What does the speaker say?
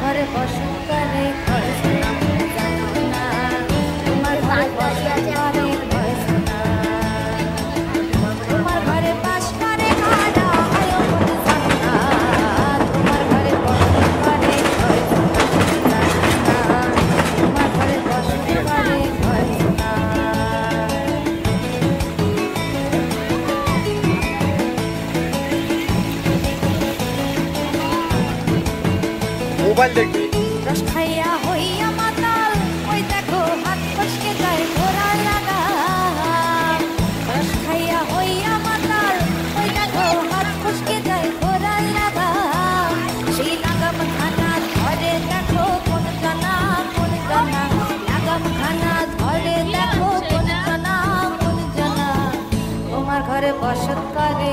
ঘরে বসন্তকালে তোমার ঘরে বসন্তকালে তোমার ঘরে বাস করে কারা হয় মন জানা তোমার ঘরে বসন্তকালে তোমার ঘরে বসন্তকালে মোবাইল দেখবি রস খাইয়া হইয়া মাতাল ওই দেখো হাত ফসকে যায় ঘোড়া লাগা রস খাইয়া হইয়া মাতাল ওই দেখো হাত ফসকে যায় ঘোড়া লাগা সেই লাগাম খানা ধরে দেখো কোন জানা লাগাম খানা ধরে দেখো কোন জানা তোমার ঘরে বসত করে